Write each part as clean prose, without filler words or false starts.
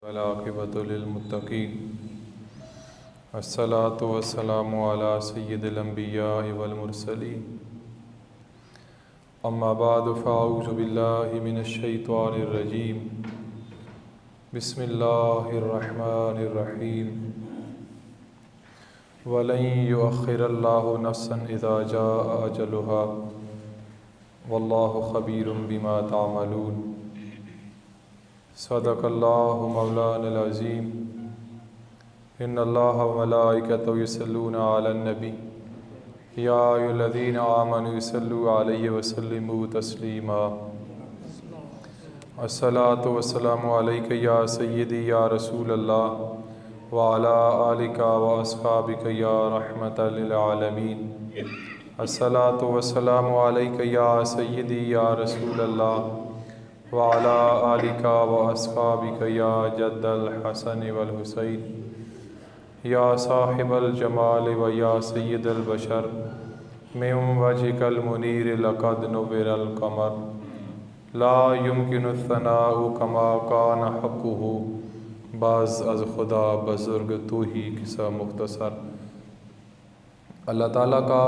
वल-आक़िबतु लिल-मुत्तक़ीन। अस्सलातु वस्सलामु अला सय्यिदिल अंबिया'i वल मुरसलीन। अम्मा बअदु फ़अऊज़ु बिल्लाहि मिनश शैतानिर रजीम। बिस्मिल्लाहिर रहमानिर रहीम। वलन युअख़्ख़िरल्लाहु नफ़्सन इज़ा जाअ अजलुहा वल्लाहु ख़बीरुम बिमा तअमलून। सदक़ल्लाहु मौलानल अज़ीम। इन्नल्लाहा व मलाइकतहु युसल्लूना अलन नबी या अय्युहल्लज़ीना आमनू सल्लु अलैहि व सल्लिमू तस्लीमा। अस्सलातु वस्सलामु अलैका या सय्यदी या रसूलल्लाह व अला आलिका व अस्हाबिका या रहमतल लिल आलमीन। अस्सलातु वस्सलामु अलैका या सय्यदी या रसूलल्लाह व अला आलिका व अस्हाबिका या जद्दल हसन वल हुसैन या साहिबल जमाल व या सय्यदल बशर मिन वजहिकल मुनीर लक़द नुव्विरल क़मर ला युमकिनु सनाउ कमा कान हक़्क़ुहु। बाज़ अज़ खुदा बुज़ुर्ग तू ही किस्सा मुख्तसर। अल्लाह ताला का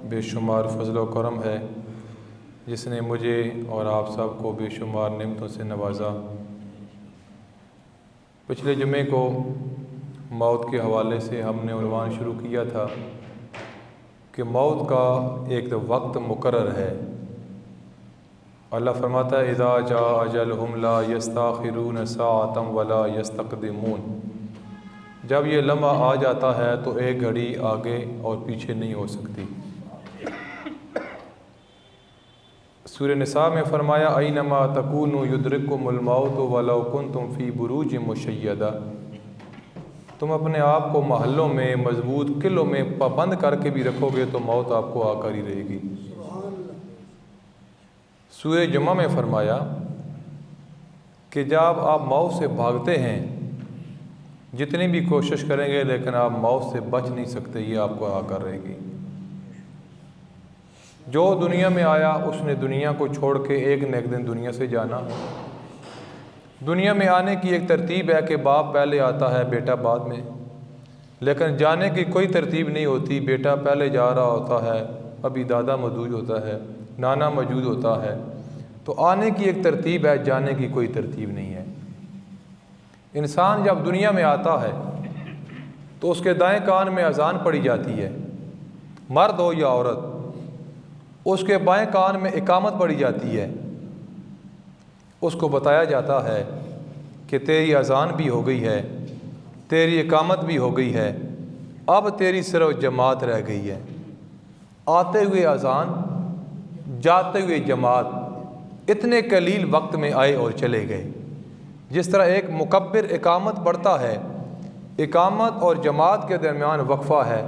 बेशुमार फ़ज़ल व करम है जिसने मुझे और आप सब को बेशुमार नेमतों से नवाज़ा। पिछले जुमे को मौत के हवाले से हमने उन्वान शुरू किया था कि मौत का एक वक्त मुकर्रर है। अल्लाह फरमाता है इज़ा जा अजलहुम ला यस्ताखिरून साअतम वला यस्तक़दिमून। जब ये लम्हा आ जाता है तो एक घड़ी आगे और पीछे नहीं हो सकती। सूरह निसा में फरमाया ऐनमा तकूनु युद्रिकुमुल मौत वलौ कुन्तुम फ़ी बुरूज मुशय्यदा। तुम अपने आप को महलों में मजबूत किलों में पाबंद करके भी रखोगे तो मौत आपको आकर ही रहेगी। सूरह जुमा में फरमाया कि जब आप मौत से भागते हैं जितनी भी कोशिश करेंगे लेकिन आप मौत से बच नहीं सकते, ये आपको आकर रहेगी। जो दुनिया में आया उसने दुनिया को छोड़ के एक न एक दिन दुनिया से जाना है। दुनिया में आने की एक तरतीब है कि बाप पहले आता है बेटा बाद में, लेकिन जाने की कोई तरतीब नहीं होती। बेटा पहले जा रहा होता है, अभी दादा मौजूद होता है, नाना मौजूद होता है। तो आने की एक तरतीब है, जाने की कोई तरतीब नहीं है। इंसान जब दुनिया में आता है तो उसके दाएं कान में अजान पड़ी जाती है, मर्द हो या औरत। उसके बाएं कान में इकामत पड़ी जाती है। उसको बताया जाता है कि तेरी अजान भी हो गई है, तेरी इकामत भी हो गई है, अब तेरी सिर्फ जमात रह गई है। आते हुए अजान, जाते हुए जमात, इतने कलील वक्त में आए और चले गए। जिस तरह एक मुकब्बिर इकामत पढ़ता है, इकामत और जमात के दरमियान वक्फ़ा है,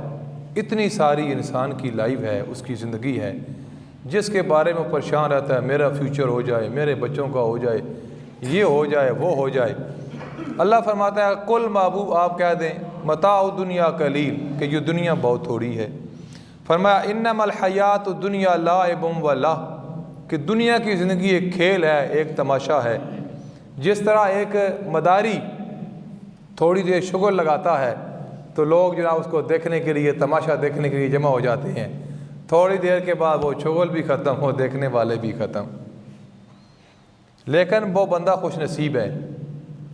इतनी सारी इंसान की लाइफ है, उसकी ज़िंदगी है जिसके बारे में परेशान रहता है मेरा फ्यूचर हो जाए, मेरे बच्चों का हो जाए, ये हो जाए, वो हो जाए। अल्लाह फरमाता है कुल महबूब आप कह दें मताउ दुनिया कलील, कि ये दुनिया बहुत थोड़ी है। फरमाया इन्नमल हयातु दुनिया लाइबुम व लह, कि दुनिया की ज़िंदगी एक खेल है, एक तमाशा है। जिस तरह एक मदारी थोड़ी देर शुगल लगाता है तो लोग जनाब उसको देखने के लिए, तमाशा देखने के लिए जमा हो जाते हैं। थोड़ी देर के बाद वो शुगल भी ख़त्म हो, देखने वाले भी ख़त्म। लेकिन वो बंदा खुश नसीब है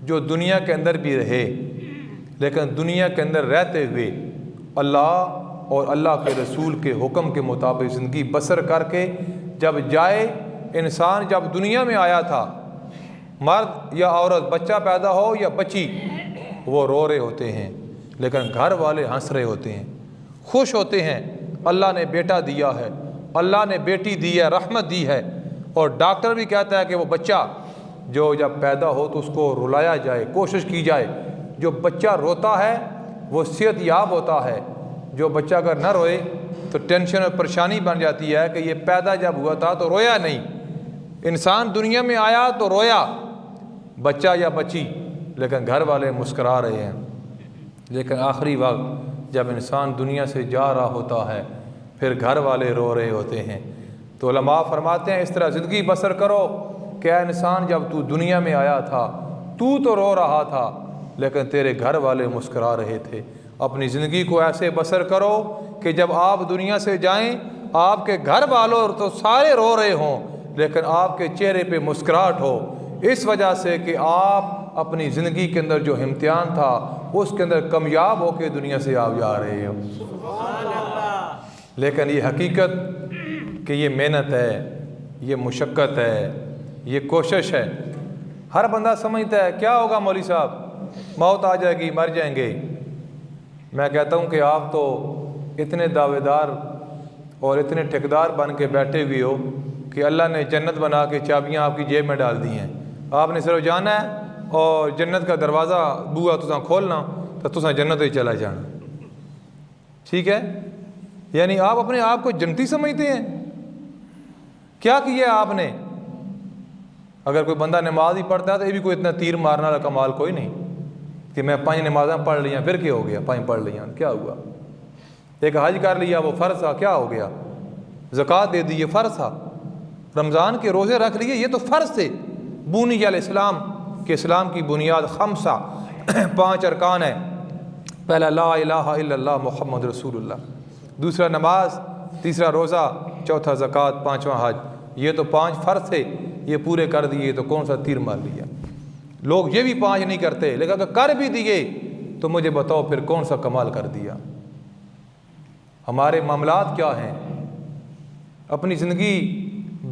जो दुनिया के अंदर भी रहे, लेकिन दुनिया के अंदर रहते हुए अल्लाह और अल्लाह के रसूल के हुक्म के मुताबिक ज़िंदगी बसर करके जब जाए। इंसान जब दुनिया में आया था, मर्द या औरत, बच्चा पैदा हो या बच्ची, वो रो रहे होते हैं, लेकिन घर वाले हंस रहे होते हैं, खुश होते हैं। अल्लाह ने बेटा दिया है, अल्लाह ने बेटी दी है, रहमत दी है। और डॉक्टर भी कहता है कि वो बच्चा जो जब पैदा हो तो उसको रुलाया जाए, कोशिश की जाए। जो बच्चा रोता है वो सेहत याब होता है। जो बच्चा अगर न रोए तो टेंशन और परेशानी बन जाती है कि ये पैदा जब हुआ था तो रोया नहीं। इंसान दुनिया में आया तो रोया, बच्चा या बच्ची, लेकिन घर वाले मुस्करा रहे हैं। लेकिन आखिरी वक्त जब इंसान दुनिया से जा रहा होता है फिर घर वाले रो रहे होते हैं। तो उलमा फरमाते हैं इस तरह ज़िंदगी बसर करो कि इंसान जब तू दुनिया में आया था तू तो रो रहा था लेकिन तेरे घर वाले मुस्कुरा रहे थे। अपनी ज़िंदगी को ऐसे बसर करो कि जब आप दुनिया से जाएं, आपके घर वालों तो सारे रो रहे हों लेकिन आपके चेहरे पे मुस्कुराहट हो, इस वजह से कि आप अपनी ज़िंदगी के अंदर जो इम्तिहान था उसके अंदर कामयाब होकर दुनिया से आप जा रहे हो। लेकिन ये हकीकत कि ये मेहनत है, ये मुशक्क़त है, ये कोशिश है। हर बंदा समझता है क्या होगा मौलवी साहब, मौत आ जाएगी, मर जाएंगे। मैं कहता हूँ कि आप तो इतने दावेदार और इतने ठेकेदार बन के बैठे हुए हो कि अल्लाह ने जन्नत बना के चाबियाँ आपकी जेब में डाल दी हैं। आपने सिर्फ जाना है और जन्नत का दरवाज़ा बूआ तुसा खोलना तो तुसा जन्नत ही चला जाना। ठीक है, यानी आप अपने आप को जन्नती समझते हैं। क्या किया आपने? अगर कोई बंदा नमाज ही पढ़ता है तो ये भी कोई इतना तीर मारने वाला कमाल कोई नहीं कि मैं 5 नमाज़ा पढ़ लिया फिर क्या हो गया, 5 पढ़ लिया क्या हुआ। एक हज कर लिया वो फ़र्ज़ था, क्या हो गया। ज़कात दे दी ये फ़र्ज़ था। रमज़ान के रोज़े रख लिए ये तो फ़र्ज़ थे। बुनिया इस्लाम के इस्लाम की बुनियाद खमसा 5 अरकान है। पहला ला इलाहा इल्लल्लाह मुहम्मद रसूलुल्लाह, दूसरा नमाज, तीसरा रोज़ा, चौथा ज़कात, 5वां हज। ये तो 5 फ़र्ज़ थे, ये पूरे कर दिए तो कौन सा तीर मार लिया। लोग ये भी 5 नहीं करते, लेकिन अगर कर भी दिए तो मुझे बताओ फिर कौन सा कमाल कर दिया। हमारे मामलात क्या हैं? अपनी ज़िंदगी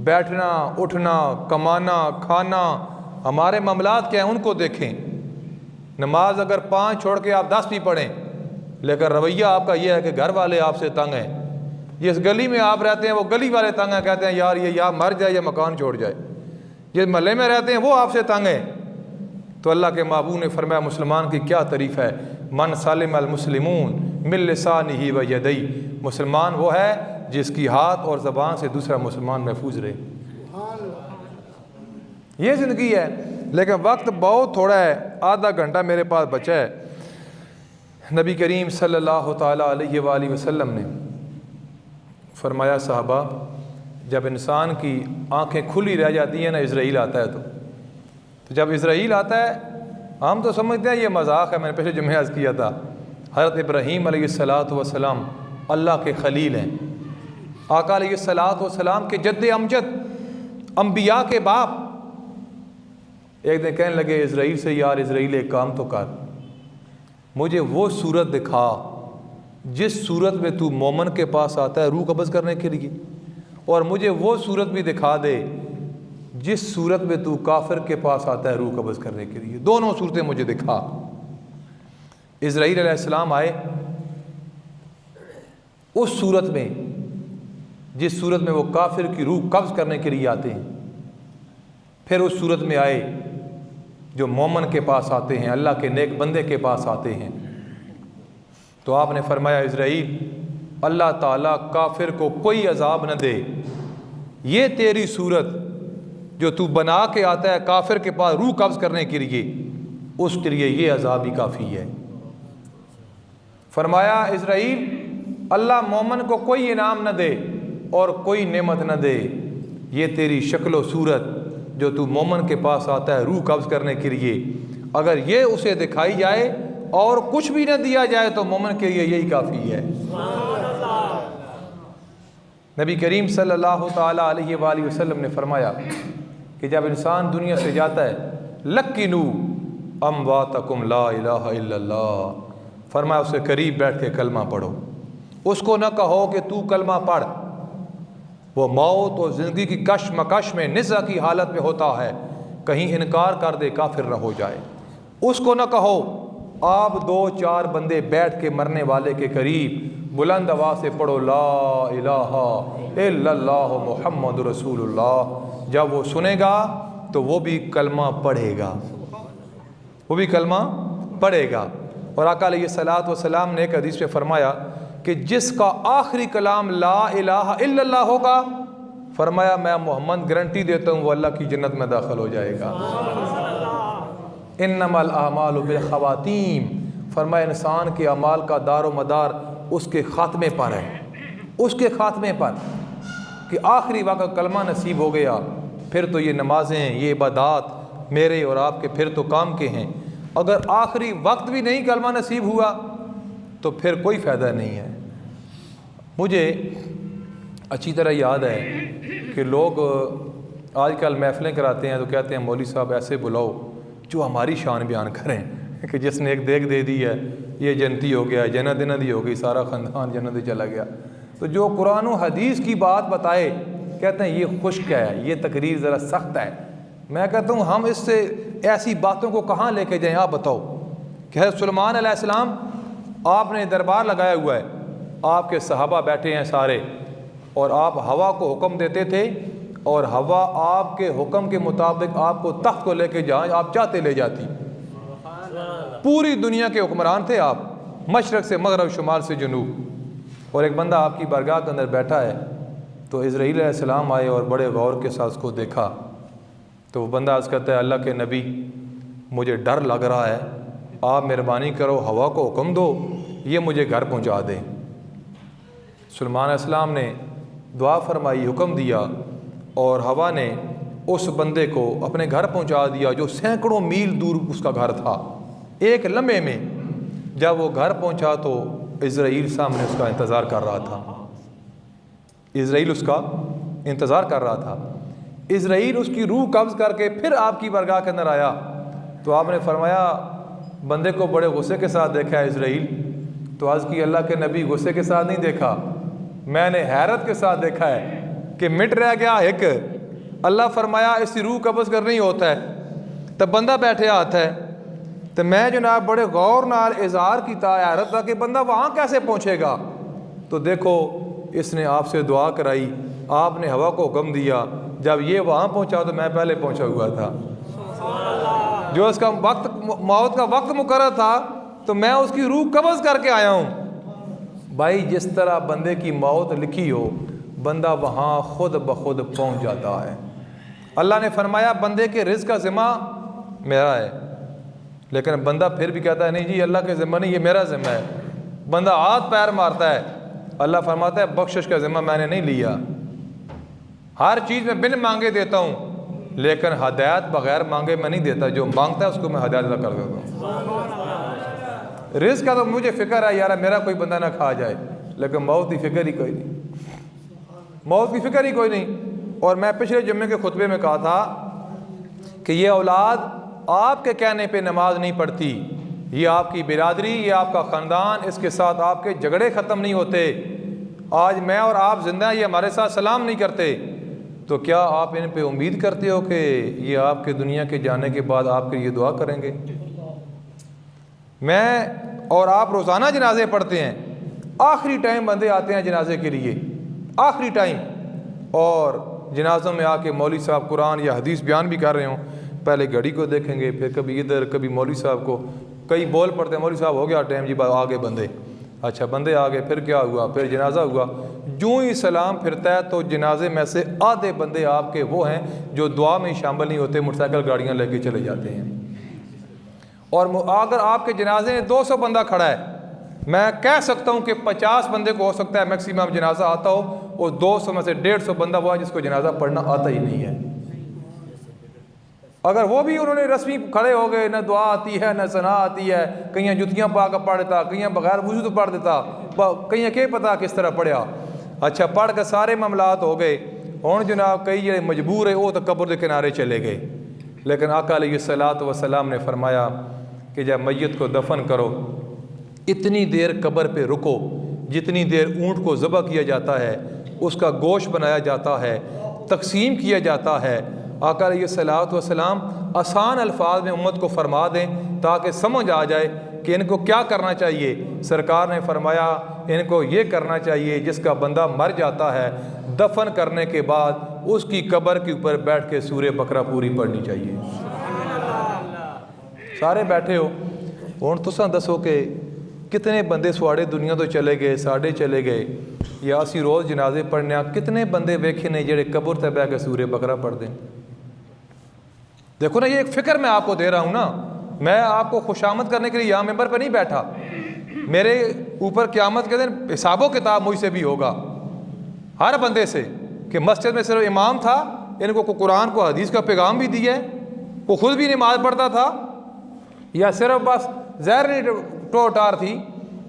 बैठना, उठना, कमाना, खाना, हमारे मामलात क्या हैं उनको देखें। नमाज अगर 5 छोड़ के आप 10 भी पढ़ें, लेकिन रवैया आपका यह है कि घर वाले आपसे तंग हैं। जिस गली में आप रहते हैं वो गली वाले तंग हैं, कहते हैं यार ये या मर जाए या मकान छोड़ जाए। जिस महल्ले में रहते हैं वो आपसे तंग है। तो अल्लाह के महबूब ने फरमाया मुसलमान की क्या तारीफ़ है, मन सालिम अल मुस्लिमून मिल लिसानिही व यदई। मुसलमान वो है जिसकी हाथ और ज़बान से दूसरा मुसलमान महफूज रहे। ये ज़िंदगी है। लेकिन वक्त बहुत थोड़ा है, आधा घंटा मेरे पास बचा है। नबी करीम सल्लल्लाहु ताला अलैहि वसल्लम ने फरमाया साहबा, जब इंसान की आंखें खुली रह जाती हैं ना, इज़राइल आता है तो जब इज़राइल आता है हम तो समझते हैं ये मजाक है। मैंने पिछले जुम्मे अर्ज़ किया था, हज़रत इब्राहीम अलैहिस्सलातु वस्सलाम अल्लाह के खलील हैं। आका अलैहिस्सलातु वस्सलाम के जद्द अमजद, अम्बिया के बाप। एक दिन कहने लगे इज़राइल से, यार इज़राइल एक काम तो कर, मुझे वो सूरत दिखा जिस सूरत में तू मोमन के पास आता है रूह कब्ज़ करने के लिए, और मुझे वो सूरत भी दिखा दे जिस सूरत में तू काफिर के पास आता है रूह कब्ज़ करने के लिए। दोनों सूरतें मुझे दिखा। इज़राइल अलैहिस्सलाम आए उस सूरत में जिस सूरत में वो काफिर की रूह कब्ज़ करने के लिए आते हैं, फिर उस सूरत में आए जो मोमन के पास आते हैं, अल्लाह के नेक बंदे के पास आते हैं। तो आपने फरमाया इज़राइल, अल्लाह ताला काफिर को कोई अजाब न दे, ये तेरी सूरत जो तू बना के आता है काफिर के पास रूह कब्ज़ करने के लिए, उसके लिए ये अजाब ही काफ़ी है। फरमाया इज़राइल, अल्लाह मोमन को कोई इनाम न दे और कोई नेमत न दे, ये तेरी शक्ल सूरत जो तू मोमन के पास आता है रूह कब्ज़ करने के लिए, अगर ये उसे दिखाई जाए और कुछ भी न दिया जाए तो मोमन के लिए यही काफ़ी है। नबी करीम सल्लल्लाहु ताला अलैहि वसल्लम ने फरमाया कि जब इंसान दुनिया से जाता है, लक्किनू अमवातकुम ला इलाहा इल्लल्लाह, फरमाया उसके करीब बैठ के कलमा पढ़ो। उसको न कहो कि तू कलमा पढ़, वो मौत और ज़िंदगी की कशमकश में निज़ा की हालत में होता है, कहीं इनकार कर दे काफिर न हो जाए। उसको न कहो आप 2-4 बंदे बैठ के मरने वाले के करीब बुलंद आवाज़ से पढ़ो ला इलाहा इल्लल्लाह मुहम्मद रसूलुल्लाह। जब वो सुनेगा तो वो भी कलमा पढ़ेगा, वो भी कलमा पढ़ेगा। और आका अलैहिस्सलातु वस्सलाम ने एक हदीस में फरमाया कि जिसका आखिरी कलाम ला इलाहा इल्लल्लाह होगा, फरमाया मैं मोहम्मद गारंटी देता हूँ वो अल्लाह की जन्नत में दाखिल हो जाएगा। इन्नमल अमालु बिल खवातीम, फरमाया इंसान के अमाल का दारो मदार उसके ख़ात्मे पर है, उसके ख़ात्मे पर कि आखिरी वक्त कलमा नसीब हो गया, फिर तो ये नमाजें, ये इबादात मेरे और आपके फिर तो काम के हैं। अगर आखिरी वक्त भी नहीं कलमा नसीब हुआ तो फिर कोई फ़ायदा नहीं है। मुझे अच्छी तरह याद है कि लोग आजकल महफ़िलें कराते हैं तो कहते हैं मौलवी साहब ऐसे बुलाओ जो हमारी शान बयान करें कि जिसने एक देख दे दी है ये जन्नती हो गया, जन्नत नदी हो गई, सारा ख़ानदान जन्नत चला गया। तो जो कुरान और हदीस की बात बताए कहते हैं ये खुश्क है, ये तकरीर ज़रा सख्त है। मैं कहता हूँ हम इससे ऐसी बातों को कहाँ लेके जाएँ, आप बताओ। कि सुलेमान अलैहिस्सलाम आपने दरबार लगाया हुआ है, आपके सहाबा बैठे हैं सारे, और आप हवा को हुक्म देते थे और हवा आपके हुक्म के मुताबिक आपको तख्त को लेके जहाँ आप चाहते ले जाती। पूरी दुनिया के हुक्मरान थे आप, मशरक़ से मगरब, शुमाल से जनूब। और एक बंदा आपकी बारगाह के अंदर बैठा है तो इज़राइल अलैहिस्सलाम आए और बड़े गौर के साथ उसको देखा। तो वो बंदा अर्ज़ करता है अल्लाह के नबी मुझे डर लग रहा है, आप मेहरबानी करो हवा को हुक्म दो ये मुझे घर पहुंचा दे। सुलेमान अलैहिस्सलाम ने दुआ फरमाई, हुक्म दिया और हवा ने उस बंदे को अपने घर पहुंचा दिया जो सैकड़ों मील दूर उसका घर था। एक लम्हे में जब वो घर पहुंचा तो इज़राइल सामने उसका इंतज़ार कर रहा था। इज़राइल उसका इंतज़ार कर रहा था। इज़राइल उसकी रूह कब्ज़ करके फिर आपकी बारगाह के अंदर आया तो आपने फरमाया बंदे को बड़े गुस्से के साथ देखा है इज़राइल। तो आज की अल्लाह के नबी गुस्से के साथ नहीं देखा, मैंने हैरत के साथ देखा है कि मिट रह गया एक। अल्लाह फरमाया इसकी रूह कब्ज़ करनी होता है। तब बंदा बैठे हाथ है तो मैं जनाब बड़े गौर नाल इज़हार किया, हैरत था कि बंदा वहाँ कैसे पहुँचेगा। तो देखो इसने आपसे दुआ कराई, आपने हवा को हुक्म दिया, जब ये वहाँ पहुँचा तो मैं पहले पहुँचा हुआ था। जो इसका वक्त मौत का वक्त मुकर्रर था तो मैं उसकी रूह कब्ज़ करके आया हूँ। भाई जिस तरह बंदे की मौत लिखी हो बंदा वहाँ खुद ब खुद पहुँच जाता है। अल्लाह ने फरमाया बंदे के रिज़्क़ का ज़िम्मा मेरा है, लेकिन बंदा फिर भी कहता है नहीं जी अल्लाह के ज़िम्मा नहीं, ये मेरा ज़िम्मा है। बंदा हाथ पैर मारता है, अल्लाह फरमाता है बख्शिश का ज़िम्मा मैंने नहीं लिया, हर चीज़ में बिन मांगे देता हूँ, लेकिन हदायत बग़ैर मांगे मैं नहीं देता। जो मांगता है उसको मैं हदायत अता कर देता हूँ। रिज़्क़ का तो मुझे फ़िक्र है यार मेरा कोई बंदा ना खा जाए, लेकिन मौत की फ़िक्र ही कोई नहीं, मौत की फ़िक्र ही कोई नहीं। और मैं पिछले जुम्मे के खुतबे में कहा था कि ये औलाद आपके कहने पे नमाज नहीं पढ़ती, ये आपकी बिरादरी, ये आपका ख़ानदान, इसके साथ आपके झगड़े ख़त्म नहीं होते। आज मैं और आप ज़िंदा, ये हमारे साथ सलाम नहीं करते, तो क्या आप इन पे उम्मीद करते हो कि ये आपके दुनिया के जाने के बाद आपके लिए दुआ करेंगे? मैं और आप रोज़ाना जनाजे पढ़ते हैं, आखिरी टाइम बंदे आते हैं जनाजे के लिए, आखिरी टाइम, और जनाज़ों में आके मौलवी साहब कुरान या हदीस बयान भी कर रहे हों, पहले घड़ी को देखेंगे, फिर कभी इधर कभी मौलवी साहब को, कई बोल पड़ते हैं मौलवी साहब हो गया टाइम जी, आ गए बंदे। अच्छा बंदे आ गए, फिर क्या हुआ, फिर जनाजा हुआ, यूँ ही सलाम फिरता है तो जनाजे में से आधे बंदे आपके वो हैं जो दुआ में शामिल नहीं होते, मोटरसाइकिल गाड़ियाँ लेके चले जाते हैं। और अगर आपके जनाजे में 200 बंदा खड़ा है, मैं कह सकता हूँ कि 50 बंदे को हो सकता है मैक्सिमम जनाजा आता हो, और 200 में से 150 बंदा वो है जिसको जनाजा पढ़ना आता ही नहीं है। अगर वो भी उन्होंने रस्मी खड़े हो गए, न दुआ आती है न सना आती है, कहीं जुतियाँ पा कर पढ़ देता, कहीं बगैर वजू तो पढ़ देता, कहीं के पता किस तरह पढ़िया। अच्छा पढ़ कर सारे मामलात हो गए, हुण जनाब कई जो मजबूर है वो तो कब्र के किनारे चले गए। लेकिन आका अलैहिस्सलातु वस्सलाम ने फरमाया कि जब मैयत को दफन करो इतनी देर कब्र पे रुको जितनी देर ऊँट को ज़बह किया जाता है, उसका गोश्त बनाया जाता है, तकसीम किया जाता है। आका अलैहिस्सलातु वस्सलाम आसान अल्फाज में उम्मत को फरमा दें ताकि समझ आ जाए कि इनको क्या करना चाहिए। सरकार ने फरमाया इनको ये करना चाहिए, जिसका बंदा मर जाता है दफन करने के बाद उसकी कब्र के ऊपर बैठ के सूरे बकरा पूरी पढ़नी चाहिए। सारे बैठे हो, हुण तुसां दसो कि कितने बंदे सुआड़े दुनिया तो चले गए, साढ़े चले गए, या असी रोज़ जनाजे पढ़ने कितने बंदे वेखे ने जेड़े कब्र ते बह के सूरे बकरा पढ़ते हैं। देखो ना, ये एक फ़िक्र मैं आपको दे रहा हूँ ना, मैं आपको खुशामद करने के लिए यहाँ मेंबर पर नहीं बैठा। मेरे ऊपर क़यामत के दिन हिसाबो किताब मुझसे भी होगा, हर बंदे से, कि मस्जिद में सिर्फ इमाम था, इनको कुरान को हदीस का पैगाम भी दिया है, वो खुद भी नमाज पढ़ता था या सिर्फ बस ज़ाहिरी टोटार थी?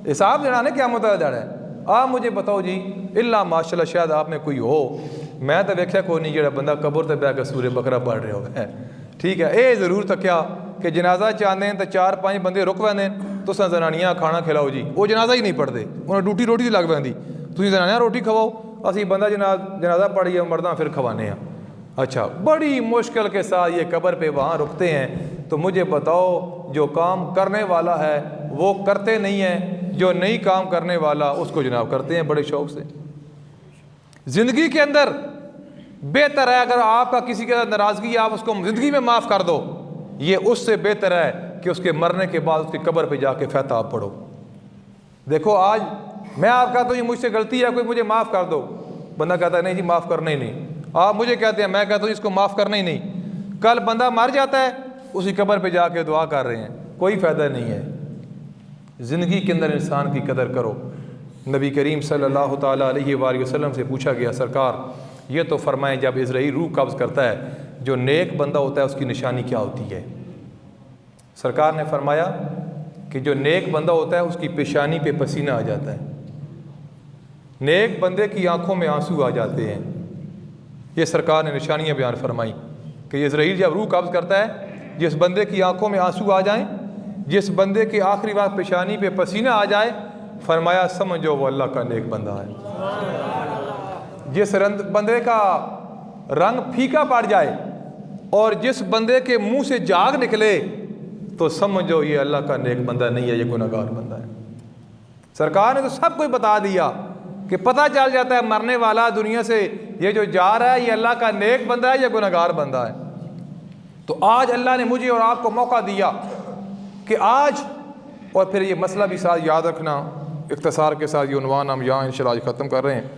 हिसाब देना ने क्या मुतलदा है। आप मुझे बताओ जी, इल्ला माशाल्लाह शायद आप में कोई हो, मैं तो वेख्या कोई नहीं जो बंदा कब्र ते बह के सूरे बकरा पढ़ रहा हो। ठीक है, ये ज़रूर तक्या कि जनाजा चाहते हैं तो 4-5 बंदे रुक पैंदे तुसां जनानियां खाना खिलाओ जी, वो जनाजा ही नहीं पढ़ते, उन्हें ड्यूटी रोटी लग पैंदी, तुसीं जनानियां रोटी खवाओ, असी बंदा जनाजा पढ़िए मर्दा फिर खवाने हैं। अच्छा, बड़ी मुश्किल के साथ ये कब्र पे वहाँ रुकते हैं। तो मुझे बताओ, जो काम करने वाला है वो करते नहीं है, जो नहीं काम करने वाला उसको जनाब करते हैं बड़े शौक से। ज़िंदगी के अंदर बेहतर है अगर आपका किसी के साथ नाराज़गी आप उसको ज़िंदगी में माफ़ कर दो, ये उससे बेहतर है कि उसके मरने के बाद उसकी कब्र पे जाके फैताब पढ़ो। देखो, आज मैं आप कहता हूँ ये मुझसे गलती है, कोई मुझे माफ़ कर दो, बंदा कहता है नहीं जी माफ़ करना ही नहीं। आप मुझे कहते हैं, मैं कहता हूँ इसको माफ़ करना ही नहीं। कल बंदा मर जाता है, उसी कब्र पे जाके दुआ कर रहे हैं, कोई फ़ायदा नहीं है। ज़िंदगी के अंदर इंसान की कदर करो। नबी करीम सल्लल्लाहु ताला अलैहि वसल्लम से पूछा गया, सरकार ये तो फरमाएं जब इज़राइल रूह कब्ज़ करता है, जो नेक बंदा होता है उसकी निशानी क्या होती है? सरकार ने फरमाया कि जो नेक बंदा होता है उसकी पेशानी पे पसीना आ जाता है, नेक बंदे की आंखों में आंसू आ जाते हैं। ये सरकार ने निशानियां बयान फरमाई कि इज़राइल जब रूह कब्ज़ करता है, जिस बंदे की आंखों में आंसू आ जाएं, जिस बंदे के आखिरी वक्त पेशानी पे पसीना आ जाए, फरमाया समझो वो अल्लाह का नेक बंदा है। जिस बंदे का रंग फीका पड़ जाए और जिस बंदे के मुंह से जाग निकले, तो समझो ये अल्लाह का नेक बंदा नहीं है, ये गुनहगार बंदा है। सरकार ने तो सब कुछ बता दिया कि पता चल जाता है मरने वाला दुनिया से, ये जो जा रहा है ये अल्लाह का नेक बंदा है या गुनहगार बंदा है। तो आज अल्लाह ने मुझे और आपको मौका दिया कि आज, और फिर ये मसला भी साथ याद रखना, इख्तिसार के साथ ये उन्वान हम यहाँ इंशाअल्लाह ख़त्म कर रहे हैं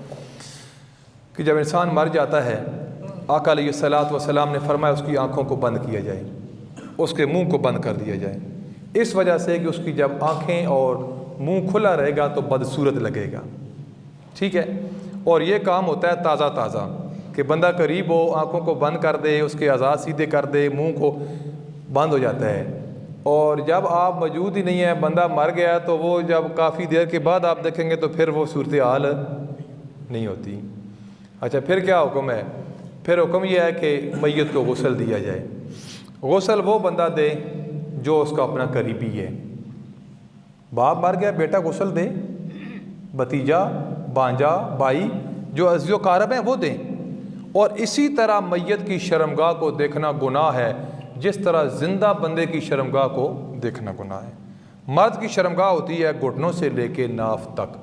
कि जब इंसान मर जाता है, आका अलैहिस्सलात वस्सलाम ने फरमाया उसकी आँखों को बंद किया जाए, उसके मुंह को बंद कर दिया जाए, इस वजह से कि उसकी जब आँखें और मुंह खुला रहेगा तो बदसूरत लगेगा। ठीक है, और ये काम होता है ताज़ा ताज़ा कि बंदा करीब हो, आँखों को बंद कर दे, उसके आज़ाद सीधे कर दे, मुंह को बंद हो जाता है। और जब आप मौजूद ही नहीं है, बंदा मर गया, तो वो जब काफ़ी देर के बाद आप देखेंगे तो फिर वो सूरत हाल नहीं होती। अच्छा, फिर क्या हुक्म है? फिर हुक्म यह है कि मैयत को गुस्ल दिया जाए। गुस्ल वो बंदा दे जो उसका अपना करीबी है। बाप मर गया, बेटा गुस्ल दे, भतीजा, भांजा, भाई जो अज़ीज़ क़ारब हैं वो दें। और इसी तरह मैयत की शर्मगाह को देखना गुनाह है, जिस तरह ज़िंदा बंदे की शर्मगाह को देखना गुनाह है। मर्द की शर्मगाह होती है घुटनों से लेके नाफ तक।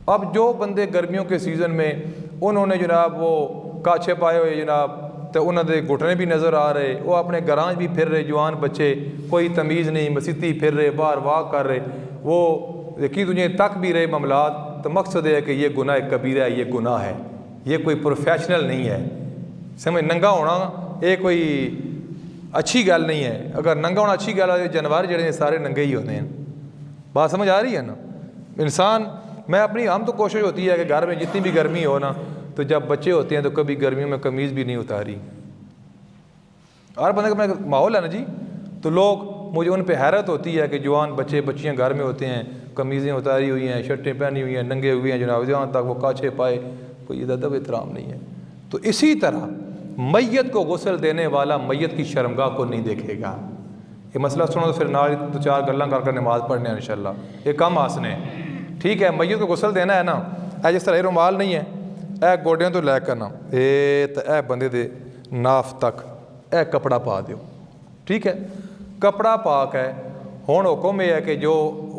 अब जो बंदे गर्मियों के सीज़न में उन्होंने जनाब वो काछे पाए हुए जनाब, तो उन्होंने घुटने भी नज़र आ रहे, वो अपने गरांज भी फिर रहे, जवान बच्चे कोई तमीज़ नहीं, मसीती फिर रहे, बाहर वाक कर रहे, वो यकीन तुझे तक भी रहे मामलात। तो मकसद है कि ये गुनाह कबीरा है, ये गुनाह है, ये कोई प्रोफेशनल नहीं है। समझ, नंगा होना ये कोई अच्छी गल नहीं है। अगर नंगा होना अच्छी गल है, जानवर जड़े सारे नंगे ही होते हैं। बात समझ आ रही है ना? इंसान, मैं अपनी हम तो कोशिश होती है कि घर में जितनी भी गर्मी हो ना, तो जब बच्चे होते हैं तो कभी गर्मियों में कमीज़ भी नहीं उतारी। हर बंदे का अपना माहौल है ना जी, तो लोग, मुझे उन पर हैरत होती है कि जवान बच्चे बच्चियाँ घर में होते हैं, कमीज़ें उतारी हुई हैं, शर्टें पहनी हुई हैं, नंगे हुए हैं जनाब, जहाँ तक वो काछे पाए, कोई अदब एहतराम नहीं है। तो इसी तरह मैयत को गुस्ल देने वाला मैयत की शर्मगाह को नहीं देखेगा। ये मसला सुनो तो फिर ना 2-4 गल्लां कर नमाज पढ़ने हैं इंशाल्लाह, ये कम आसने। ठीक है, मैयत को गुस्ल देना है ना, ऐ जिस तरह रुमाल नहीं है, ऐ गोडियां तो लै करना, तो ऐ बंदे दे नाफ तक ऐ कपड़ा पा दो। ठीक है, कपड़ा पाक है। हुण हुक्म यह है कि जो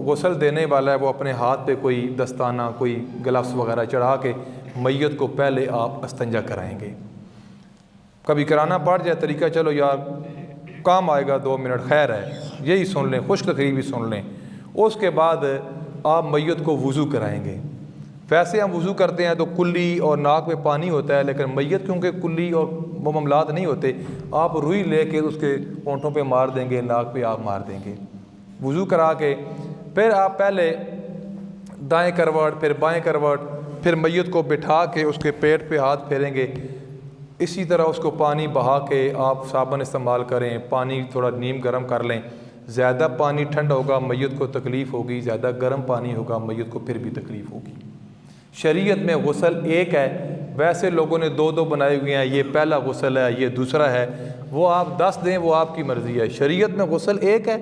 गुस्ल देने वाला है वो अपने हाथ पे कोई दस्ताना, कोई ग्लव्स वगैरह चढ़ा के मैयत को पहले आप अस्तंजा कराएंगे। कभी कराना पड़ जाए तरीका, चलो यार काम आएगा 2 मिनट, खैर है, यही सुन लें, खुश्क तकरीबी सुन लें। उसके बाद आप मैयत को वज़ू कराएंगे। वैसे हम वज़ू करते हैं तो कुल्ली और नाक में पानी होता है, लेकिन मैयत क्योंकि कुल्ली और वो मामलात नहीं होते, आप रुई लेके उसके होंठों पे मार देंगे, नाक पे आप मार देंगे। वज़ू करा के फिर आप पहले दाएं करवट, फिर बाएं करवट, फिर मैयत को बिठा के उसके पेट पे हाथ फेरेंगे, इसी तरह उसको पानी बहा के आप साबुन इस्तेमाल करें, पानी थोड़ा नीम गर्म कर लें। ज़्यादा पानी ठंडा होगा मैयत को तकलीफ़ होगी, ज़्यादा गर्म पानी होगा मैयत को फिर भी तकलीफ़ होगी। शरीयत में गुस्ल एक है, वैसे लोगों ने दो दो बनाए हुए हैं, ये पहला गुस्ल है, ये दूसरा है, वो आप 10 दें, वो आपकी मर्ज़ी है। शरीयत में गुस्ल एक है,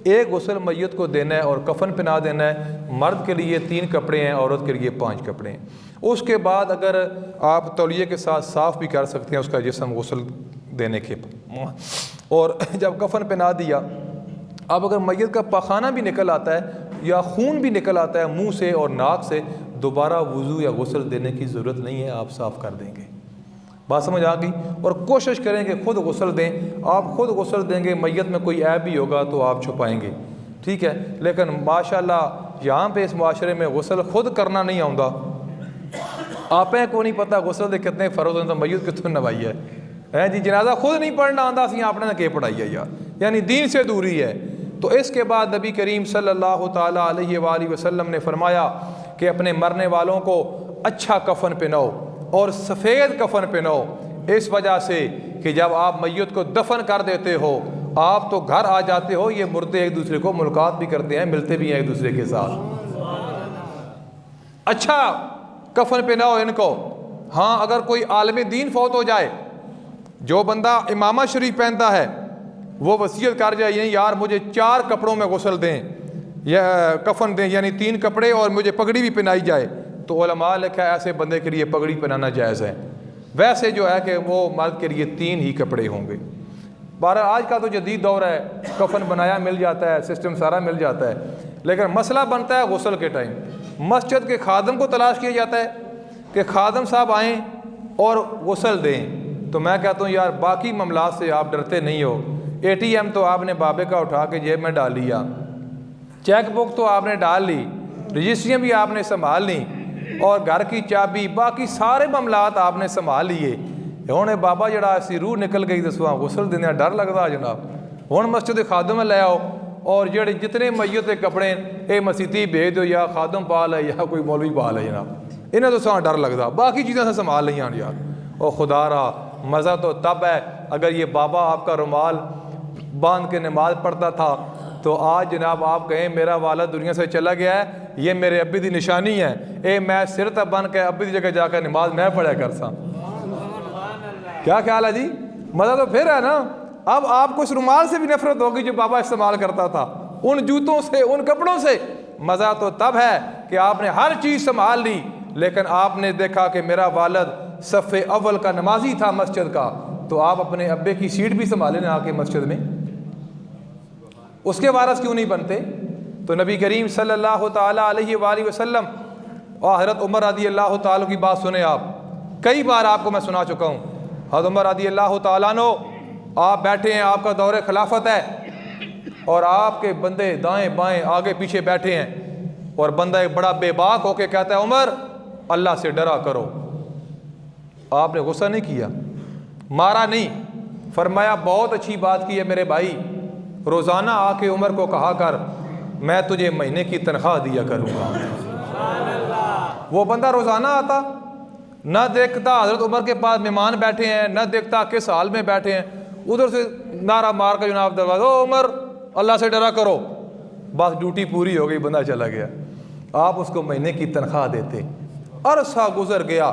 एक गुस्ल मैयत को देना है और कफन पहना देना है। मर्द के लिए 3 कपड़े हैं, औरत के लिए 5 कपड़े हैं। उसके बाद अगर आप तौलिए के साथ साफ़ भी कर सकते हैं उसका जिस्म गुस्ल देने के। और जब कफन पहना दिया, अब अगर मैयत का पखाना भी निकल आता है या खून भी निकल आता है मुंह से और नाक से, दोबारा वज़ू या गुस्ल देने की ज़रूरत नहीं है, आप साफ़ कर देंगे। बात समझ आ गई। और कोशिश करें कि खुद गुस्ल दें। आप खुद गुस्ल देंगे, मैयत में कोई ऐब भी होगा तो आप छुपाएंगे, ठीक है। लेकिन माशाल्लाह यहाँ पे इस माशरे में गुस्ल खुद करना नहीं आਉਂਦਾ। आपे को नहीं पता गुस्ल के कितने फ़र्ज होते, मैयत कितों नवाई है जी। जनाजा खुद नहीं पढ़ना आंदा, असीं आपने ने के पढ़ाई है यार, यानी दीन से दूरी है। तो इसके बाद नबी करीम सल्लल्लाहु ताला अलैहि वसल्लम ने फरमाया कि अपने मरने वालों को अच्छा कफन पहनाओ और सफ़ेद कफन पहनाओ, इस वजह से कि जब आप मैयत को दफन कर देते हो आप तो घर आ जाते हो, ये मुर्दे एक दूसरे को मुलाकात भी करते हैं, मिलते भी हैं एक दूसरे के साथ। अच्छा कफन पहनाओ इनको। हाँ, अगर कोई आलम दीन फौत हो जाए, जो बंदा इमामा शरीफ पहनता है, वो वसीयत कर जाए नहीं यार मुझे 4 कपड़ों में गुस्ल दें या कफन दें, यानी 3 कपड़े और मुझे पगड़ी भी पहनाई जाए, तो उलमा लिखा है ऐसे बंदे के लिए पगड़ी पहनाना जायज़ है। वैसे जो है कि वो मर्द के लिए 3 ही कपड़े होंगे। बारह आज का तो जदीद दौर है, कफन बनाया मिल जाता है, सिस्टम सारा मिल जाता है, लेकिन मसला बनता है गुस्ल के टाइम। मस्जिद के खादम को तलाश किया जाता है कि खादम साहब आएँ और गुस्ल दें। तो मैं कहता हूँ यार बाकी मामलात से आप डरते नहीं हो। ATM तो आपने बाबे का उठा के जेब में डाल लिया, चेक बुक तो आपने डाल ली, रजिस्ट्रियाँ भी आपने संभाल ली, और घर की चाबी बाकी सारे मामलात आपने संभाल लिए। हुण बाबा जड़ा ऐसी रूह निकल गई दसो गुस्ल देने डर लगता जनाब। हुण मस्जिद खादम ले आओ और जेड़े जितने मैयत के कपड़े ये मसीती भेज दो, या खादम पाल है या कोई मौलवी पाल है जनाब, इन्हें तो सो डर लगता। बाकी चीज़ें से संभाल ली यार। और खुदा रहा मज़ा तो तब है अगर ये बाबा आपका रुमाल बांध के नमाज पढ़ता था, तो आज जनाब आप कहें मेरा वाला दुनिया से चला गया है, ये मेरे अब्बी की निशानी है, ए मैं सिर तक बन के अब्बी की जगह जाकर नमाज मैं पढ़ा कर सा। क्या ख्याल है जी? मज़ा तो फिर है ना। अब आपको उस रुमाल से भी नफरत होगी जो बाबा इस्तेमाल करता था, उन जूतों से, उन कपड़ों से। मज़ा तो तब है कि आपने हर चीज़ संभाल ली, लेकिन आपने देखा कि मेरा वालद सफ़े अव्वल का नमाजी था मस्जिद का, तो आप अपने अब्बे की सीट भी संभालें ना आके मस्जिद में, उसके वारस क्यों नहीं बनते? तो नबी करीम सल्लल्लाहु ताला अलैहि वसल्लम और हज़रत उमर रज़ी अल्लाह ताला की बात सुने आप, कई बार आपको मैं सुना चुका हूँ। हज़रत उमर रज़ी अल्लाह ताला अन्हु आप बैठे हैं, आपका दौरे खिलाफत है और आपके बंदे दाएं बाएं आगे पीछे बैठे हैं, और बंदा एक बड़ा बेबाक होके कहता है उमर अल्लाह से डरा करो। आपने गुस्सा नहीं किया, मारा नहीं, फरमाया बहुत अच्छी बात की है मेरे भाई, रोज़ाना आके उमर को कहा कर मैं तुझे महीने की तनख्वाह दिया करूँगा। वो बंदा रोज़ाना आता, न देखता हज़रत उमर के पास मेहमान बैठे हैं, न देखता किस हाल में बैठे हैं, उधर से नारा मार कर जनाब दरवाज़ा, ओ उमर अल्लाह से डरा करो, बस ड्यूटी पूरी हो गई, बंदा चला गया। आप उसको महीने की तनख्वाह देते। अरसा गुजर गया,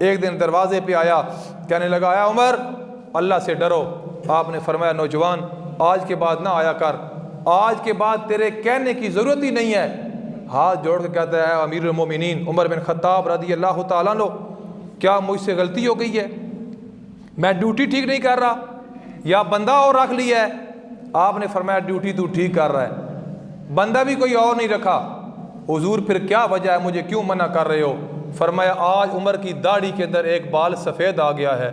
एक दिन दरवाजे पे आया, कहने लगा आया उमर अल्लाह से डरो। आपने फरमाया नौजवान आज के बाद ना आया कर, आज के बाद तेरे कहने की ज़रूरत ही नहीं है। हाथ जोड़ के कहता है अमीरुल मोमिनीन उमर बिन खत्ताब रज़ी अल्लाह ताला अन्हु, क्या मुझसे गलती हो गई है? मैं ड्यूटी ठीक नहीं कर रहा या बंदा और रख लिया है? आपने फरमाया ड्यूटी तू ठीक कर रहा है, बंदा भी कोई और नहीं रखा। हुजूर फिर क्या वजह है, मुझे क्यों मना कर रहे हो? फरमाया आज उमर की दाढ़ी के अंदर एक बाल सफ़ेद आ गया है,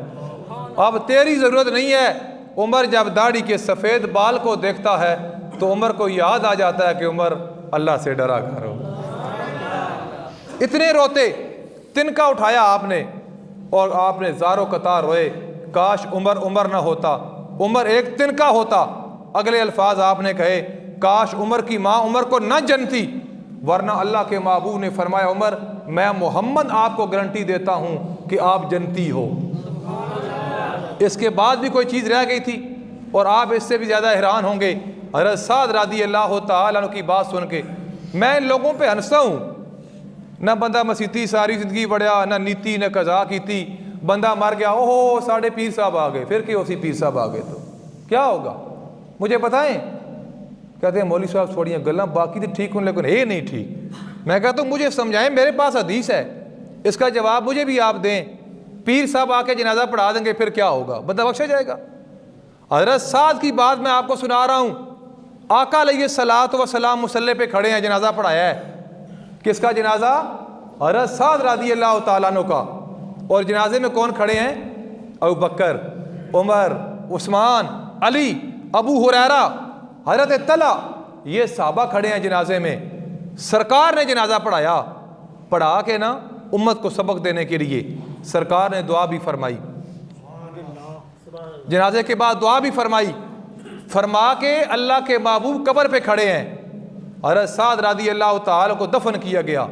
अब तेरी ज़रूरत नहीं है। उमर जब दाढ़ी के सफ़ेद बाल को देखता है तो उमर को याद आ जाता है कि उमर अल्लाह से डरा करो। इतने रोते, तिनका उठाया आपने और आपने ज़ारो कतार रोए, काश उमर उमर ना होता, उमर एक तिनका होता। अगले अल्फाज आपने कहे काश उमर की माँ उमर को न जनती, वरना अल्लाह के महबूब ने फरमाया उमर मैं मोहम्मद आपको गारंटी देता हूँ कि आप जनती हो। इसके बाद भी कोई चीज़ रह गई थी। और आप इससे भी ज़्यादा हैरान होंगे हज़रत साद रज़ी अल्लाह तआला अन्हु की बात सुन के। मैं इन लोगों पे हंसता हूँ, ना बंदा मसीती सारी ज़िंदगी बढ़िया, ना नीति न कज़ा की थी, बंदा मर गया, ओहो साढ़े पीर साहब आ गए, फिर क्यों उसी पीर साहब आ गए तो क्या होगा मुझे बताएं। कहते हैं मौलवी साहब थोड़ियाँ गल्लां बाकी तो ठीक हों लेकिन ये नहीं ठीक। मैं कहता हूँ मुझे समझाएं, मेरे पास हदीस है, इसका जवाब मुझे भी आप दें। पीर साहब आके जनाजा पढ़ा देंगे फिर क्या होगा, बंदा बख्शा जाएगा। हज़रत साद की बात मैं आपको सुना रहा हूँ। आका अलैहिस्सलातु वस्सलाम मुसल्ले पे खड़े हैं, जनाजा पढ़ाया है। किसका जनाजा? हज़रत साद रज़ी अल्लाह तआला अन्हु का। और जनाजे में कौन खड़े हैं? अबू बकर, उमर, उस्मान, अली, अबू हुरैरा, हज़रत तला, ये सहाबा खड़े हैं जनाजे में। सरकार ने जनाजा पढ़ाया, पढ़ा के ना उम्मत को सबक देने के लिए सरकार ने दुआ भी फरमाई, जनाजे के बाद दुआ भी फरमाई। फरमा के अल्लाह के महबूब कब्र पे खड़े हैं। हज़रत साद रज़ी अल्लाह तआला को दफन किया गया।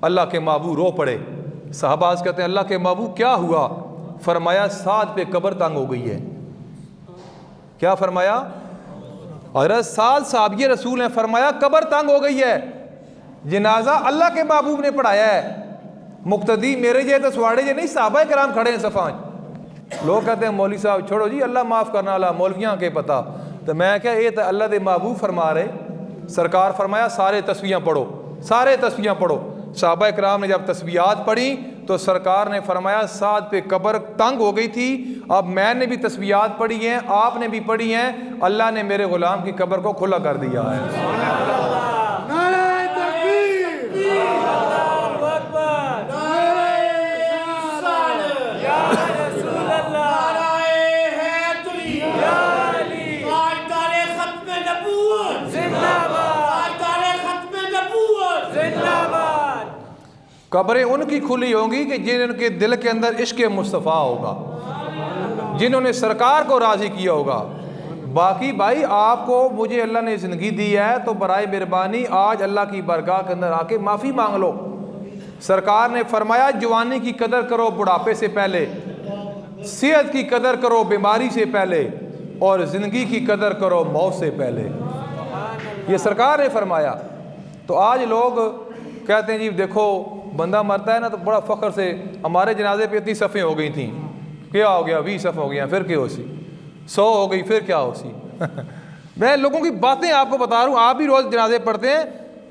अल्लाह के महबूब रो पड़े। साहबाज कहते हैं अल्लाह के महबूब क्या हुआ? फरमाया साद पे कब्र तंग हो गई है। क्या फरमाया? हज़रत साद साहबिये रसूल ने फरमाया कब्र तंग हो गई है। जनाजा अल्लाह के महबूब ने पढ़ाया है। मुक्तदी मेरे जे तो सवाड़े जे नहीं, साहबा कराम खड़े हैं सफ़ां। लोग कहते हैं मौलवी साहब छोड़ो जी, अल्लाह माफ़ करना वाला, मौलवियाँ के पता। तो मैं क्या, ये तो अल्लाह के महबूब फरमा रहे। सरकार फरमाया सारे तस्बीहां पढ़ो, सारे तस्बीहां पढ़ो। साहबा कराम ने जब तस्बीहात पढ़ी तो सरकार ने फरमाया साद पे कब्र तंग हो गई थी। अब मैंने भी तस्बीहात पढ़ी हैं, आपने भी पढ़ी हैं, अल्लाह ने मेरे गुलाम की कब्र को खुला कर दिया है। कब्रें उनकी खुली होंगी कि जिनके दिल के अंदर इश्क मुस्तफ़ा होगा, जिन्होंने सरकार को राज़ी किया होगा। बाकी भाई आपको मुझे अल्लाह ने ज़िंदगी दी है तो बराए मेहरबानी आज अल्लाह की बरगाह के अंदर आके माफ़ी मांग लो। सरकार ने फरमाया जवानी की कदर करो बुढ़ापे से पहले, सेहत की कदर करो बीमारी से पहले, और ज़िंदगी की कदर करो मौत से पहले। ये सरकार ने फरमाया। तो आज लोग कहते हैं जी देखो बंदा मरता है ना तो बड़ा फ़ख्र से हमारे जनाजे पे इतनी सफ़ें हो गई थी, क्या हो गया 20 सफ़ हो गया, फिर क्या हो सी 100 हो गई, फिर क्या हो सी मैं लोगों की बातें आपको बता रहा हूँ। आप भी रोज़ जनाजे पढ़ते हैं,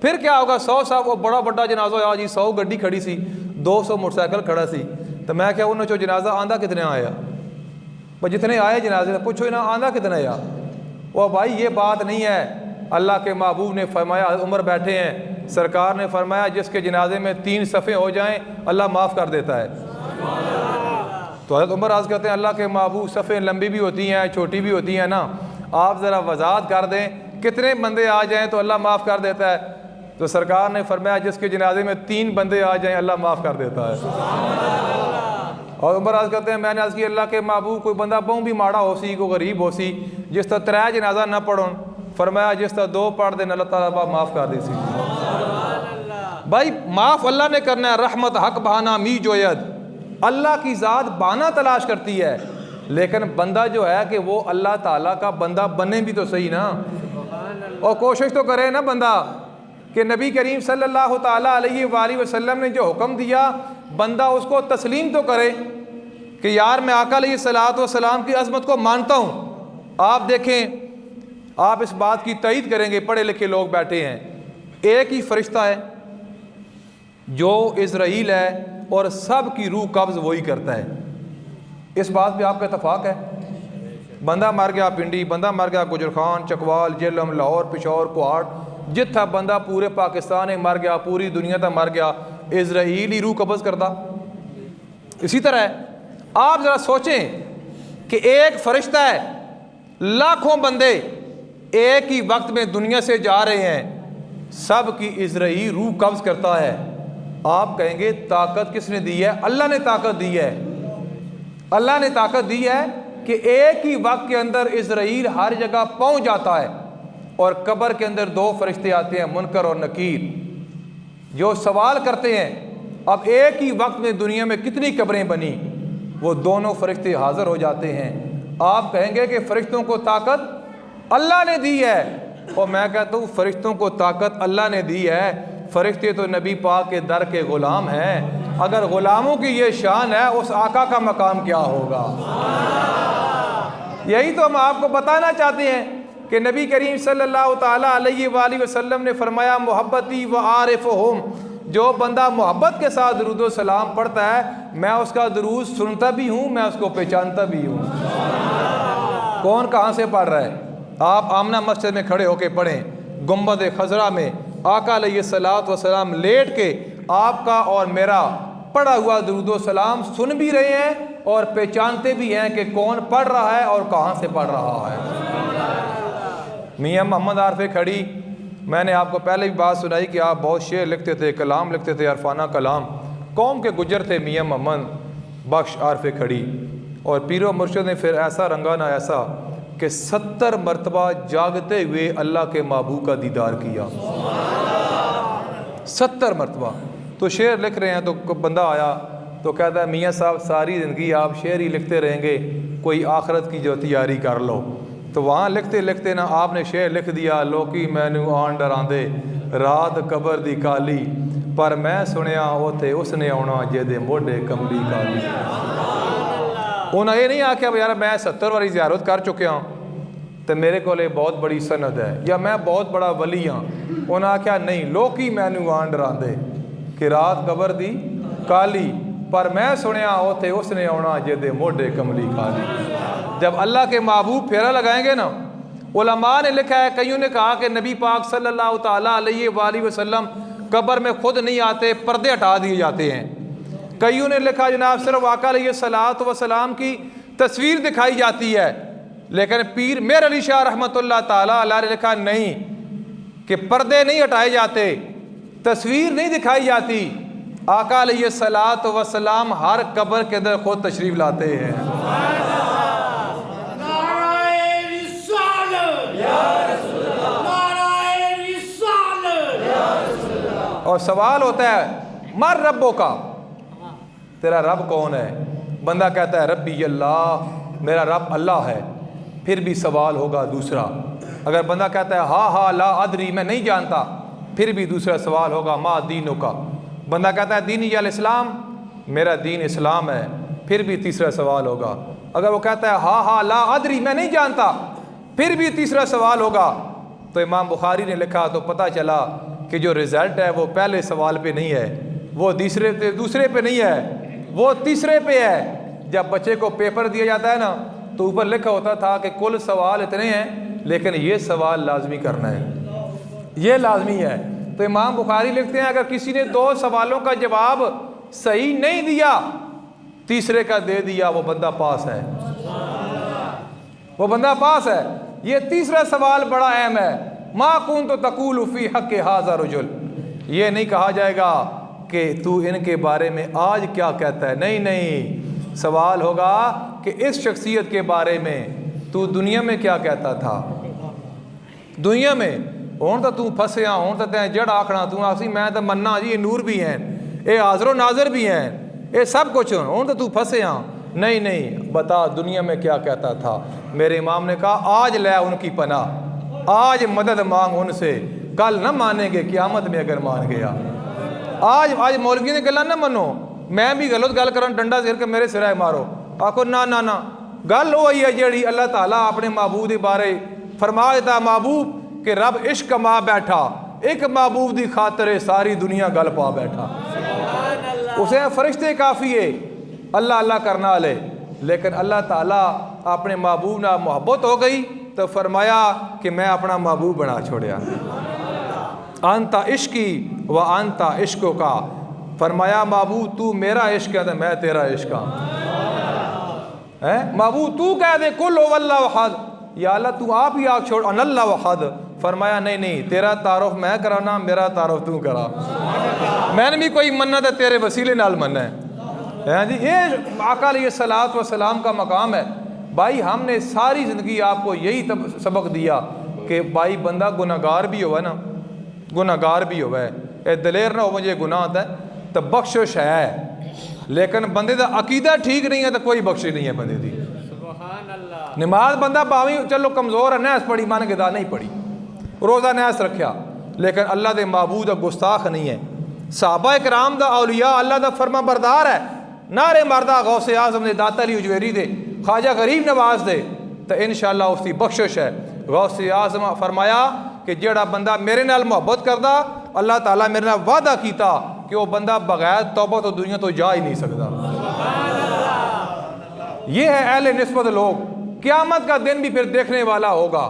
फिर क्या होगा 100 साहब वो बड़ा बड़ा जनाजा आया जी, 100 गड्डी खड़ी सी, 200 मोटरसाइकिल खड़ा सी। तो मैं क्या उन्होंने जो जनाजा आंदा कितने आया, पर जितने आए जनाजे पूछो ना आंदा कितना आया। वो भाई ये बात नहीं है। अल्लाह के महबूब ने फरमाया, उमर बैठे हैं, सरकार ने फरमाया जिसके जनाजे में 3 सफ़े हो जाएं अल्लाह माफ़ कर देता है। तो हज़रत उमर आज कहते हैं अल्लाह के महबूब सफ़े लंबी भी होती हैं छोटी भी होती हैं ना, आप ज़रा वजाहत कर दें कितने बंदे आ जाएं तो अल्लाह माफ़ कर देता है। तो सरकार ने फरमाया जिसके जनाजे में 3 बंदे आ जाएं अल्लाह माफ़ कर देता है। और उमर आज कहते हैं मैंने आज की अल्लाह के महबूब कोई बंदा बहु भी माड़ा हो सी, कोई गरीब हो सी, जिस तरह 3 जनाजा न पढ़ो, फरमाया जिस तरह 2 पढ़ दें अल्लाह ताला माफ़ कर दी सी। भाई माफ़ अल्लाह ने करना है। रहमत हक बहाना मी जोयद, अल्लाह की ज़ात बहाना तलाश करती है, लेकिन बंदा जो है कि वो अल्लाह ताला का बंदा बने भी तो सही ना, और कोशिश तो करे ना बंदा कि नबी करीम सल्लल्लाहु ताला अलैहि वसल्लम ने जो हुक्म दिया बंदा उसको तस्लीम तो करे कि यार मैं आका अलैहिस्सलातु वस्सलाम की अज़मत को मानता हूँ। आप देखें, आप इस बात की तईद करेंगे, पढ़े लिखे लोग बैठे हैं, एक ही फरिश्ता है जो इज़राइल है और सब की रूह कब्ज़ वही करता है। इस बात पे आपका इत्तफाक है। बंदा मर गया पिंडी, बंदा मर गया गुजरखान, चकवाल, जेलम, लाहौर, पिशौर, कुहाड़, जिथा बंदा पूरे पाकिस्तान में मर गया, पूरी दुनिया तक मर गया, इज़राइल ही रूह कब्ज़ करता। इसी तरह आप ज़रा सोचें कि एक फरिश्ता है, लाखों बंदे एक ही वक्त में दुनिया से जा रहे हैं, सब की इज़राइल रूह कब्ज़ करता है। आप कहेंगे ताकत किसने दी है? अल्लाह ने ताकत दी है। अल्लाह ने ताकत दी है कि एक ही वक्त के अंदर इज़राइल हर जगह पहुंच जाता है, और कब्र के अंदर 2 फरिश्ते आते हैं, मुनकर और नकीर, जो सवाल करते हैं अब एक ही वक्त में दुनिया में कितनी कब्रें बनी, वो दोनों फरिश्ते हाज़िर हो जाते हैं। आप कहेंगे कि फ़रिश्तों को ताकत अल्लाह ने दी है, और मैं कहता हूँ फ़रिश्तों को ताकत अल्लाह ने दी है, फ़रिश्ते तो नबी पाक के दर के ग़ुलाम हैं। अगर ग़ुलामों की ये शान है, उस आका का मकाम क्या होगा। यही तो हम आपको बताना चाहते हैं कि नबी करीम सल्लल्लाहु ताला अलैहि वसल्लम ने फरमाया, मोहब्बती व आरिफ़ुहुम, जो बंदा मोहब्बत के साथ दुरूद व सलाम पढ़ता है, मैं उसका दुरूद सुनता भी हूँ, मैं उसको पहचानता भी हूँ। कौन कहाँ से पढ़ रहा है? आप आमना मस्जिद में खड़े होके पढ़ें, गुंबद खजरा में आका अलैहिस्सलातु वस्सलाम लेट के आपका और मेरा पढ़ा हुआ दुरूद व सलाम सुन भी रहे हैं और पहचानते भी हैं कि कौन पढ़ रहा है और कहाँ से पढ़ रहा है। मियाँ मोहम्मद आरफ़ खड़ी, मैंने आपको पहले भी बात सुनाई कि आप बहुत शेर लिखते थे, कलाम लिखते थे, अरफाना कलाम। कौम के गुजर थे मियाँ मोहम्मद बख्श आरफ़ खड़ी, और पीरो मुर्शिद ने फिर ऐसा रंगाना ऐसा कि 70 मरतबा जागते हुए अल्लाह के महबूब का दीदार किया। 70 मरतबा। तो शेर लिख रहे हैं तो बंदा आया तो कहता है, मियाँ साहब सारी ज़िंदगी आप शेर ही लिखते रहेंगे, कोई आखरत की जो तैयारी कर लो। तो वहाँ लिखते लिखते ना आपने शेर लिख दिया, लोकी मैनू आन डरांदे रात कबर दी काली, पर मैं सुनिया उथे उसने आना जेदे मोढे कमली काली। उन्हें ये नहीं आख्या यार मैं 70 वारी ज़ियारत कर चुके हाँ तो मेरे को बहुत बड़ी सनद है या मैं बहुत बड़ा वली हाँ। उन्हें आख्या नहीं, लोकी मैनू आन डरांदे कि रात कबर दी काली, पर मैं सुनिया उथे उसने आना जेदे मोढे कमली काली। जब अल्लाह के महबूब फेरा लगाएंगे ना, उलमा ने लिखा है, कईयों ने कहा कि नबी पाक सल्लल्लाहु ताला अलैहि वसल्लम कब्र में खुद नहीं आते, पर्दे हटा दिए जाते हैं। कईयों ने लिखा जनाब सिर्फ आका अलैहिस्सलातु वस्सलाम की तस्वीर दिखाई जाती है, लेकिन पीर मेर अली शाह रहमतुल्लाह ताला अलैह ने लिखा नहीं कि पर्दे नहीं हटाए जाते, तस्वीर नहीं दिखाई जाती। आका अलैहिस्सलातु वस्सलाम हर कब्र के अंदर खुद तशरीफ लाते हैं। और सवाल होता है मर रब्बो का, तेरा रब कौन है? बंदा कहता है रब्बी अल्लाह, मेरा रब अल्लाह है। फिर भी सवाल होगा दूसरा। अगर बंदा कहता है हा ला अदरी, मैं नहीं जानता, फिर भी दूसरा सवाल होगा मा दीनों का। बंदा कहता है दीनी अल इस्लाम, मेरा दीन इस्लाम है, फिर भी तीसरा सवाल होगा। अगर वो कहता है हा ला अदरी, मैं नहीं जानता, फिर भी तीसरा सवाल होगा। तो इमाम बुखारी ने लिखा तो पता चला कि जो रिज़ल्ट है वो पहले सवाल पे नहीं है, वो दूसरे पे नहीं है, वो तीसरे पे है। जब बच्चे को पेपर दिया जाता है ना तो ऊपर लिखा होता था कि कुल सवाल इतने हैं, लेकिन ये सवाल लाजमी करना है, ये लाजमी है। तो इमाम बुखारी लिखते हैं अगर किसी ने 2 सवालों का जवाब सही नहीं दिया, तीसरे का दे दिया, वो बंदा पास है, वो बंदा पास है। ये तीसरा सवाल बड़ा अहम है। मा कुन तो तकूल फी हक़ हाज़ा रजुल, ये नहीं कहा जाएगा कि तू इनके बारे में आज क्या कहता है, नहीं नहीं, सवाल होगा कि इस शख्सियत के बारे में तू दुनिया में क्या कहता था। दुनिया में हुण तो तू फसिया, हुण तो तैं जड़ आखना, तू आखसी मैं तो मन्ना जी ये नूर भी हैं, ये हाज़रो नाज़र भी हैं, ये सब कुछ, हुण तो तू फसिया। नहीं नहीं, बता दुनिया में क्या कहता था। मेरे इमाम ने कहा आज ले उनकी पनाह, आज मदद मांग उनसे, कल न मानेंगे क़यामत में अगर मान गया। आज मौलवी ने गल ना मनो, मैं भी गलत गल कर डंडा सिर के मेरे सिर मारो, आखो ना ना ना, गल वही है जी अल्लाह ताला अपने महबूब के बारे फरमा देता, महबूब कि रब इश्क मा बैठा, एक महबूब की खातर सारी दुनिया गल पा बैठा। उसे फरिश्ते काफ़ी है अल्लाह अल्लाह करना वाले, लेकिन अल्लाह ताला अपने महबूब ना मोहब्बत हो गई तो फरमाया कि मैं अपना महबूब बना छोड़िया। अंता इश्की व अंता इश्को का, फरमाया महबूब तू मेरा इश्क है तो मैं तेरा इश्क है। महबूब तू कह दे कुल वल्ला वहद, या अल्लाह तू आप ही आग छोड़ अनल्ला वहद, फरमाया नहीं नहीं, तेरा तारुफ मैं कराना, मेरा तारुफ तू करा, मैंने भी कोई मन्ना तो तेरे वसीले नाल मन्ना है जी। ये आका अलैहिस्सलातु वस्सलाम का मकाम है। भाई हमने सारी ज़िंदगी आपको यही सबक दिया कि भाई बंदा गुनाहगार भी हुआ ना, गुनाहगार भी हुआ है, दलेर ना हो मुझे गुनाह आता है तो बख्शिश है, लेकिन बंदे का अकीदा ठीक नहीं है तो कोई बख्शिश नहीं है बंदे की। नमाज बंदा भावें चलो कमज़ोर है, नहस पढ़ी मन के दा नहीं पढ़ी, रोज़ा नहस रखा, लेकिन अल्लाह के महबूब का गुस्ताख नहीं है। सहाबा इकराम दा औलिया अल्लाह का फरमा बरदार है। नारे मरदा गौसे आज़म ने, दाता अली उजवेरी दे, ख्वाजा गरीब नवाज दे, तो इंशाअल्लाह उसकी बख्शिश है। गौसे आज़म फरमाया कि जेड़ा बंदा मेरे नाल मोहब्बत करदा, अल्लाह ताला मेरे नाल वादा कीता कि वह बंदा बगैर तौबा तो दुनिया तो जा ही नहीं सकता। ये है अहले निस्बत लोग। क़यामत का दिन भी फिर देखने वाला होगा।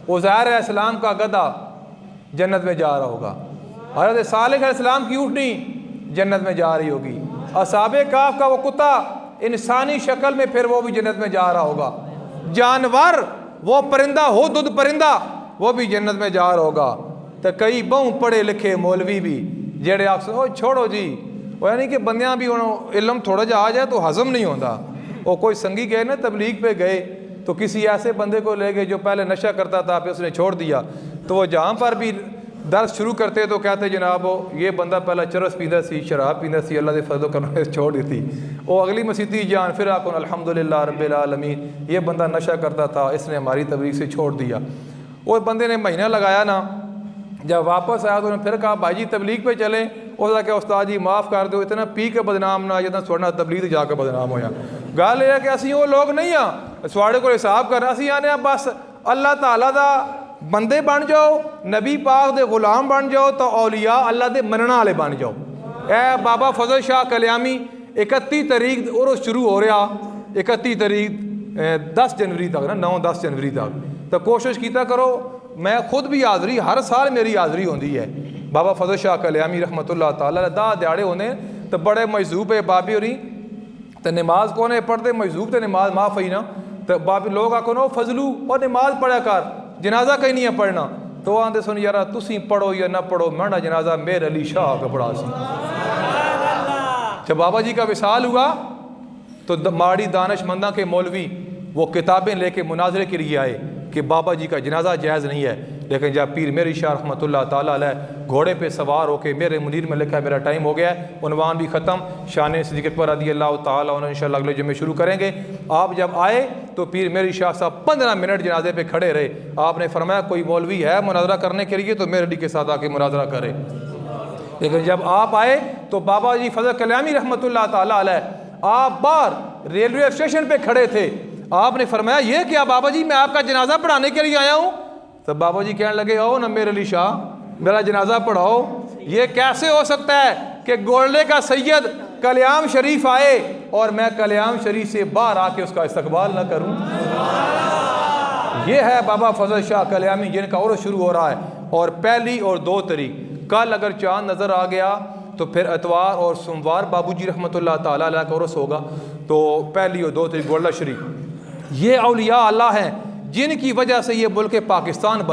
उज़ैर अलैहिस्सलाम का गधा जन्नत में जा रहा होगा, हज़रत सालेह अलैहिस्सलाम की ऊँटनी जन्नत में जा रही होगी, असहाबे काफ का वो कुत्ता इंसानी शक्ल में फिर वो भी जन्नत में जा रहा होगा, जानवर वो परिंदा हो दुध परिंदा वो भी जन्नत में जा रहा होगा। तो कई बहु पढ़े लिखे मौलवी भी जेड़े आप छोड़ो जी, वो यानी कि बंदियां भी इल्म थोड़ा जा आ जाए तो हजम नहीं होता। वो कोई संगी गए ना तबलीग पे गए तो किसी ऐसे बंदे को ले गए जो पहले नशा करता था, फिर उसने छोड़ दिया, तो वो जहाँ पर भी दर्स शुरू करते तो कहते जनाब ये बंदा पहला चरस पींदा सी, शराब पींदा सी, अल्लाह के फजल करने से छोड़ दी थी। वो अगली मसीती जान फिर आपको अल्हम्दुलिल्लाह रब्बिल आलमीन, ये बंदा नशा करता था, इसने हमारी तबलीग से छोड़ दिया। वो बंदे ने महीना लगाया ना, जब वापस आया तो उन्होंने फिर कहा भाई जी तबलीग पे चलें। उसने कहा उस्ताद जी माफ़ कर दो, इतना पी के बदनाम ना जितना सोना तबलीग जाकर बदनाम होया। गल यह है कि असी वो लोग नहीं हाँ स्वाड़े को हिसाब कर, असी आने बस अल्लाह ताला दा बंदे बन जाओ, नबी पाक दे गुलाम बन जाओ, तो औलिया अल्लाह दे मनना वाले बन जाओ। ए बाबा फजल शाह कल्यामी 31 तारीख और शुरू हो रहा, 31 तारीख 10 जनवरी तक ना, 9-10 जनवरी तक, तो कोशिश कीता करो। मैं खुद भी हाज़री, हर साल मेरी हाज़री होती है। बाबा फजल शाह कल्यामी रहमतुल्लाह ताला दा दिहाड़े होने तो बड़े मजूब है बाबी होनी, तो नमाज कौन है पढ़ते मजूब, तो नमाज माफ़ ही ना, तो बाबी लोग आखो ना फजलू और नमाज पढ़ा कर, जनाजा कहीं नहीं है पढ़ना, तो आते सुन यार तुसी पढ़ो या ना पढ़ो, मेरा जनाजा मेर अली शाह का पढ़ा सी। जब बाबा जी का विसाल हुआ तो माड़ी दानशमंदा के मौलवी वो किताबें लेके मुनाजरे के लिए आए कि बाबा जी का जनाजा जायज़ नहीं है। लेकिन जब पीर मेरी शाह रहमतुल्लाह ताला अलैह घोड़े पे सवार होके मेरे मुनीर में लिखा है मेरा टाइम हो गया है, उन्वान भी ख़त्म, शान सिद्दीक़ पर रज़ी अल्लाह ताला अन्हु इंशाअल्लाह अगले जुम्मे शुरू करेंगे। आप जब आए तो पीर मेरी शाह साहब 15 मिनट जनाजे पे खड़े रहे। आपने फरमाया कोई मौलवी है मुनाजरा करने के लिए तो मेरे अली के साथ आके मुनाजरा करे। लेकिन जब आप आए तो बाबा जी फजल कल्यामी रहमतुल्लाह ताला अलैह आप बाहर रेलवे स्टेशन पे खड़े थे। आपने फरमाया ये क्या बाबा जी, मैं आपका जनाजा पढ़ाने के लिए आया हूँ। तो बाबा जी कहने लगे आओ ना मेरे अली शाह मेरा जनाजा पढ़ाओ। ये कैसे हो सकता है कि गोल्डे का सैयद कल्याम शरीफ आए और मैं कल्याम शरीफ से बाहर आके उसका इस्तकबाल ना करूँ। ये है बाबा फजल शाह कल्यामी जिनका उर्स शुरू हो रहा है। और 1 और 2 तारीख कल अगर चाँद नज़र आ गया तो फिर इतवार और सोमवार बाबूजी रहमतुल्लाह ताला अलैह का उर्स होगा। तो 1 और 2 तारीख गोल्डा शरीफ। ये औलिया अल्लाह हैं जिनकी वजह से ये मुल्क पाकिस्तान